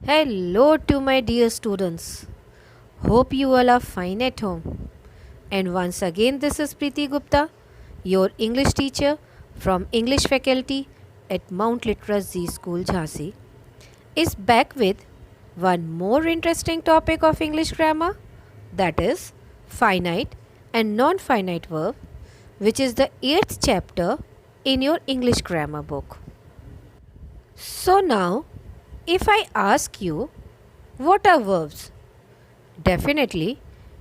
Hello to my dear students. Hope you all are fine at home. And once again, this is Preeti Gupta, your English teacher from English faculty at Mount Literacy School Jhansi, is back with one more interesting topic of English grammar, that is finite and non-finite verb, which is the 8th chapter in your English grammar book. So now, if I ask you, what are verbs? Definitely,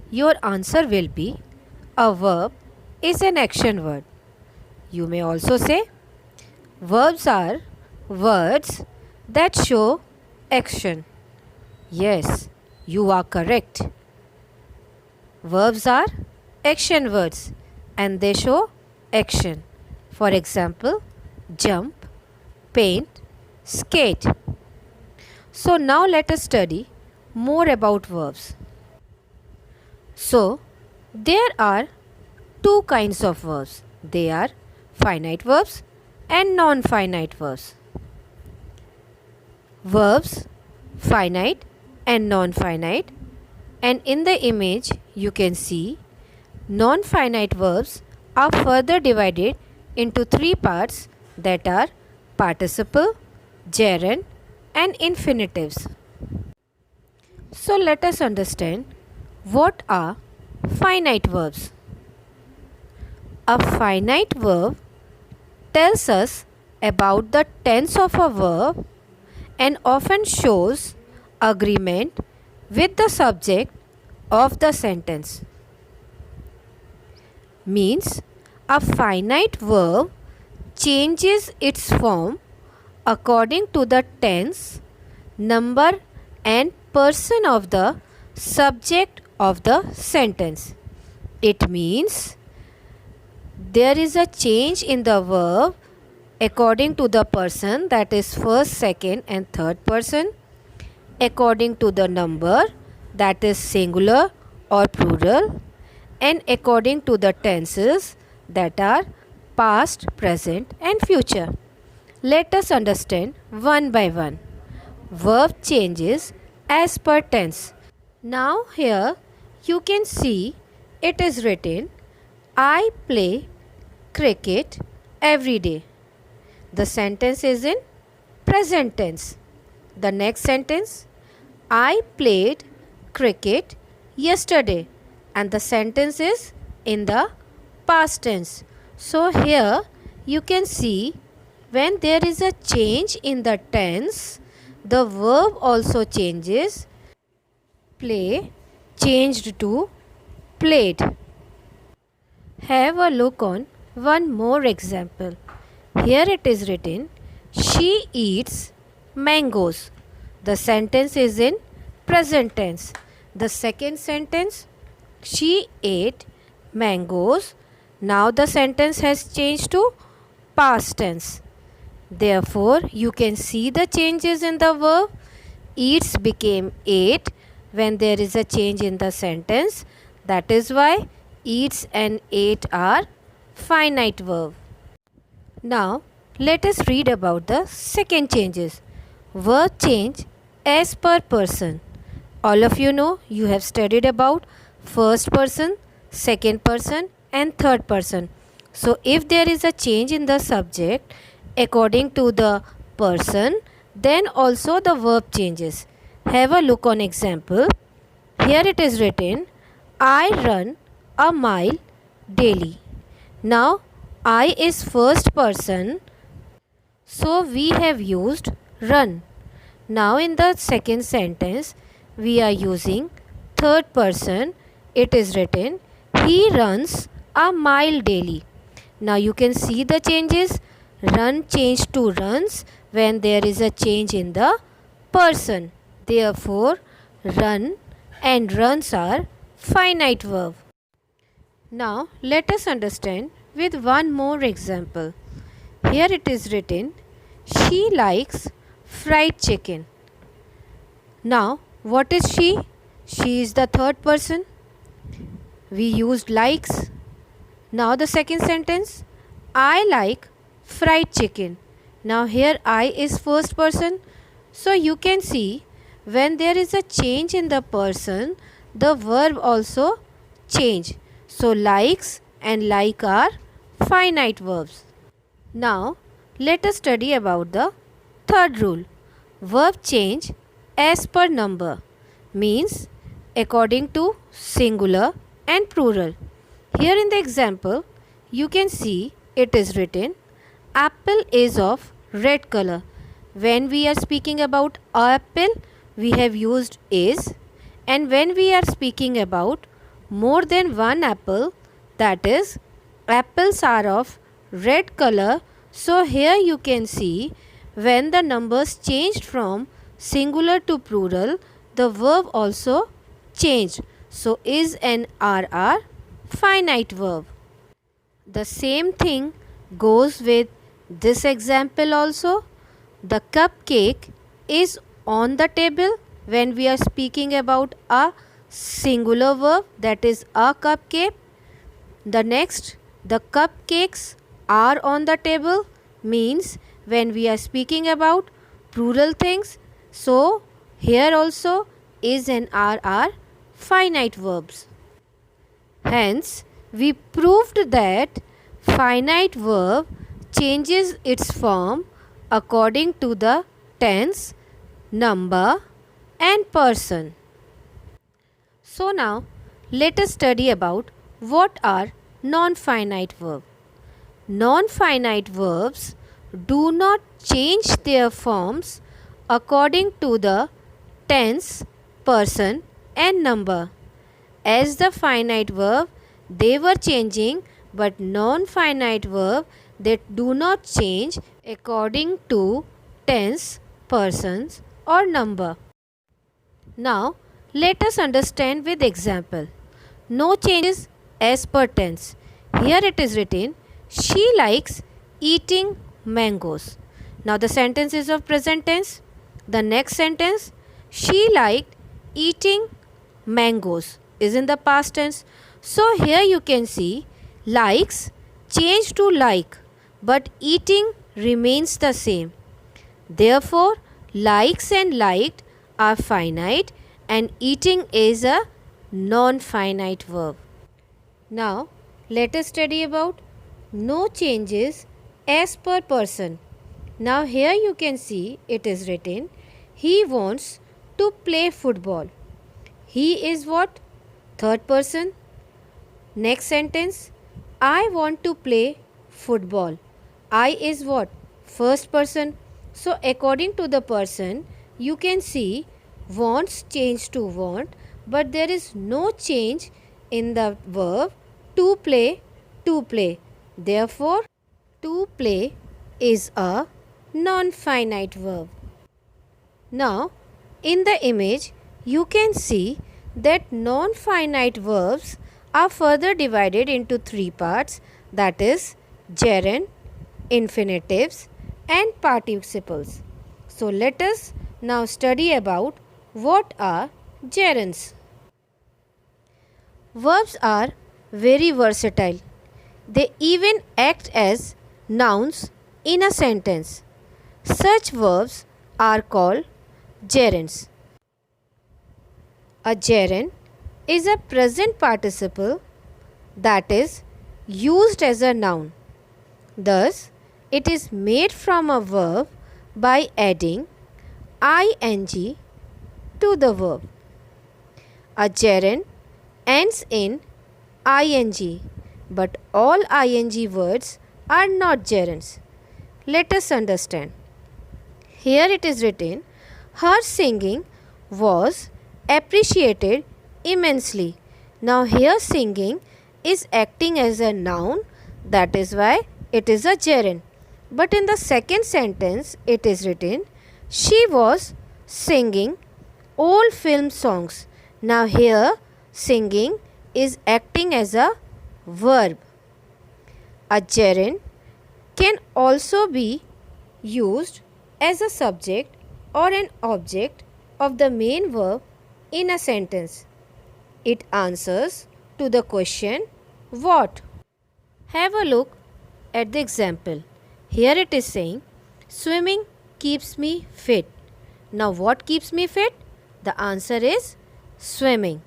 your answer will be a verb is an action word. You may also say verbs are words that show action. Yes, you are correct. Verbs are action words and they show action. For example, jump, paint, skate. So now let us study more about verbs. So there are two kinds of verbs. They are finite verbs and non-finite verbs. Verbs finite and non-finite, and in the image you can see non-finite verbs are further divided into three parts, that are participle, gerund and infinitives. So let us understand what are finite verbs. A finite verb tells us about the tense of a verb and often shows agreement with the subject of the sentence. Means a finite verb changes its form according to the tense, number and person of the subject of the sentence. It means there is a change in the verb according to the person, that is first, second and third person, according to the number, that is singular or plural, and according to the tenses, that are past, present and future. Let us understand one by one. Verb changes as per tense. Now here you can see it is written, I play cricket every day. The sentence is in present tense. The next sentence, I played cricket yesterday, and the sentence is in the past tense. So here you can see when there is a change in the tense, the verb also changes. Play changed to played. Have a look on one more example. Here it is written, she eats mangoes. The sentence is in present tense. The second sentence, she ate mangoes. Now the sentence has changed to past tense. Therefore, you can see the changes in the verb. Eats became ate when there is a change in the sentence. That is why eats and ate are finite verb. Now, let us read about the second changes. Verb change as per person. All of you know, you have studied about first person, second person and third person. So, if there is a change in the subject according to the person, then also the verb changes. Have a look on example. Here it is written, I run a mile daily. Now I is first person, so we have used run. Now in the second sentence we are using third person. It is written, he runs a mile daily. Now you can see the changes. Run changed to runs when there is a change in the person. Therefore, run and runs are finite verb. Now, let us understand with one more example. Here it is written, she likes fried chicken. Now, what is she? She is the third person. We used likes. Now the second sentence, I like fried chicken. Now here I is first person. So you can see when there is a change in the person, the verb also change. So likes and like are finite verbs. Now let us study about the third rule. Verb change as per number means according to singular and plural. Here in the example, you can see it is written apple is of red color. When we are speaking about apple, we have used is, and when we are speaking about more than one apple, that is apples are of red color. So here you can see when the numbers changed from singular to plural, the verb also changed. So is and are finite verb. The same thing goes with this example also. The cupcake is on the table when we are speaking about a singular verb, that is a cupcake. The next, the cupcakes are on the table means when we are speaking about plural things. So here also is and are finite verbs. Hence, we proved that finite verb changes its form according to the tense, number and person. So now let us study about what are non-finite verbs. Non-finite verbs do not change their forms according to the tense, person and number. As the finite verb, they were changing, but non-finite verb, they do not change according to tense, persons or number. Now let us understand with example. No changes as per tense. Here it is written, she likes eating mangoes. Now the sentence is of present tense. The next sentence, she liked eating mangoes, is in the past tense. So here you can see likes change to like, but eating remains the same. Therefore, likes and liked are finite and eating is a non-finite verb. Now let us study about no changes as per person. Now here you can see it is written, he wants to play football. He is what? Third person. Next sentence, I want to play football. I is what? First person. So according to the person, you can see wants change to want, but there is no change in the verb to play to play. Therefore, to play is a non-finite verb. Now, in the image, you can see that non-finite verbs are further divided into three parts, that is gerund, infinitives and participles. So let us now study about what are gerunds. Verbs are very versatile. They even act as nouns in a sentence. Such verbs are called gerunds. A gerund is a present participle that is used as a noun. Thus, it is made from a verb by adding ing to the verb. A gerund ends in ing, but all ing words are not gerunds. Let us understand. Here it is written, her singing was appreciated immensely. Now here singing is acting as a noun, that is why it is a gerund. But in the second sentence it is written, she was singing old film songs. Now here singing is acting as a verb. A gerund can also be used as a subject or an object of the main verb in a sentence. It answers to the question what. Have a look at the example. Here it is saying, swimming keeps me fit. Now what keeps me fit? The answer is swimming.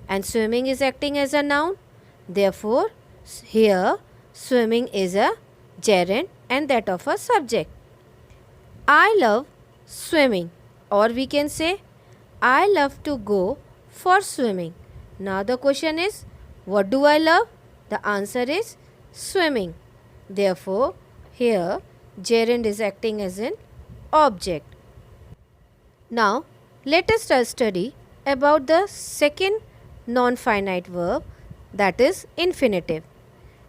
And swimming is acting as a noun. Therefore, here swimming is a gerund and that of a subject. I love swimming, or we can say I love to go for swimming. Now the question is, what do I love? The answer is swimming. Therefore, here gerund is acting as an object. Now, let us study about the second non-finite verb, that is infinitive.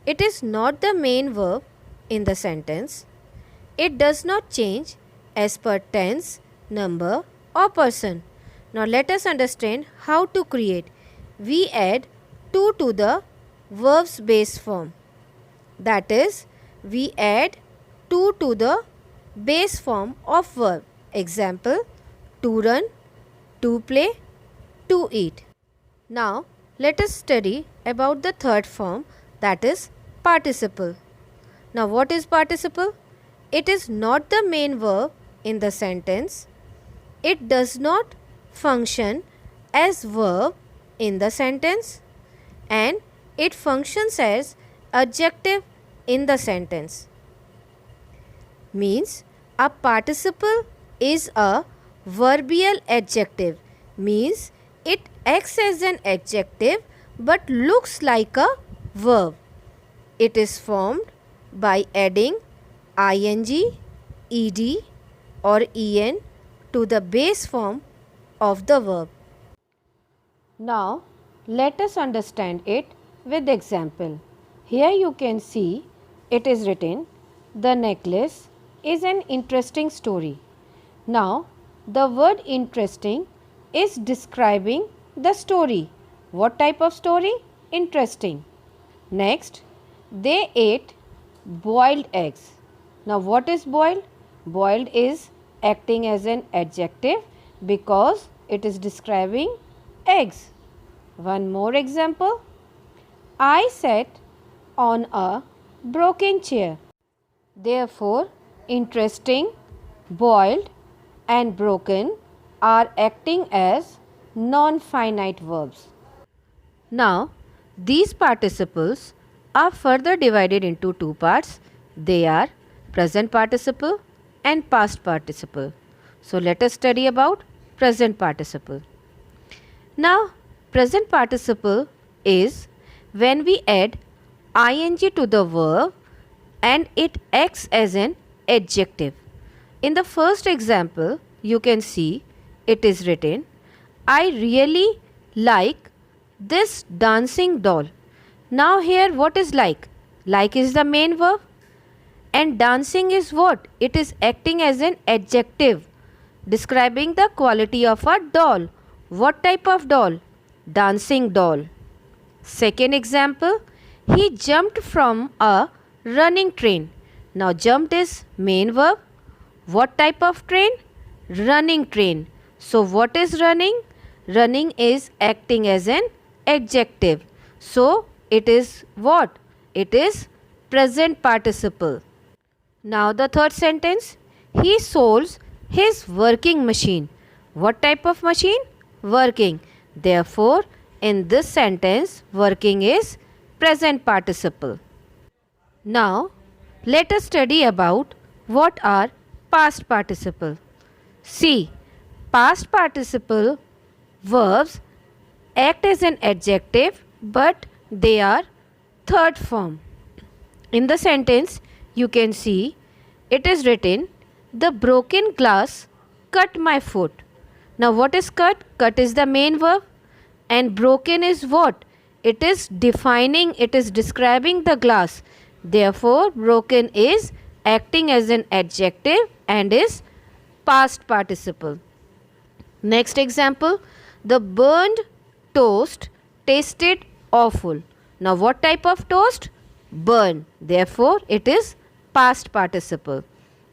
It is not the main verb in the sentence. It does not change as per tense, number or person. Now let us understand how to create. We add to the verb's base form. That is, we add to the base form of verb. Example, to run, to play, to eat. Now let us study about the third form, that is participle. Now what is participle? It is not the main verb in the sentence. It does not function as verb in the sentence and it functions as adjective in the sentence. Means a participle is a verbial adjective. Means it acts as an adjective but looks like a verb. It is formed by adding ing, ed or en to the base form of the verb. Now let us understand it with example. Here you can see it is written, the necklace is an interesting story. Now the word interesting is describing the story. What type of story? Interesting. Next, they ate boiled eggs. Now what is boiled? Boiled is acting as an adjective because it is describing eggs. One more example. I sat on a broken chair. Therefore, interesting, boiled and broken are acting as non-finite verbs. Now, these participles are further divided into two parts. They are present participle and past participle. So let us study about present participle. Now, present participle is when we add ing to the verb and it acts as an adjective. In the first example, you can see it is written, I really like this dancing doll. Now here what is like? Like is the main verb and dancing is what? It is acting as an adjective describing the quality of a doll. What type of doll? Dancing doll. Second example, he jumped from a running train. Now jumped is main verb. What type of train? Running train. So what is running? Running is acting as an adjective. So it is what? It is present participle. Now the third sentence, he sold his working machine. What type of machine? Working. Therefore, in this sentence, working is present participle. Now, let us study about what are past participle. See, past participle verbs act as an adjective but they are third form. In the sentence, you can see it is written, the broken glass cut my foot. Now what is cut? Cut is the main verb and broken is what? It is defining, it is describing the glass. Therefore, broken is acting as an adjective and is past participle. Next example, the burned toast tasted awful. Now what type of toast? Burn. Therefore, it is past participle.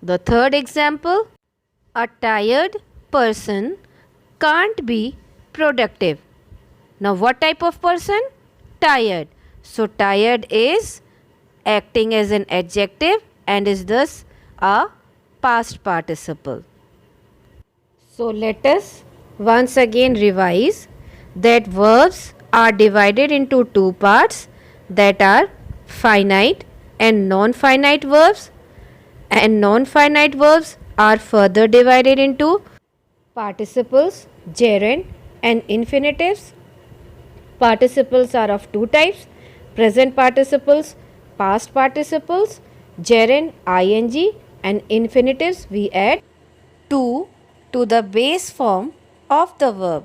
The third example, a tired person can't be productive. Now what type of person? Tired. So tired is acting as an adjective and is thus a past participle. So let us Once again revise that verbs are divided into two parts, that are finite and non-finite verbs, and non-finite verbs are further divided into participles, gerund and infinitives. Participles are of two types: present participles, past participles, gerund ing, and infinitives we add to the base form of the verb.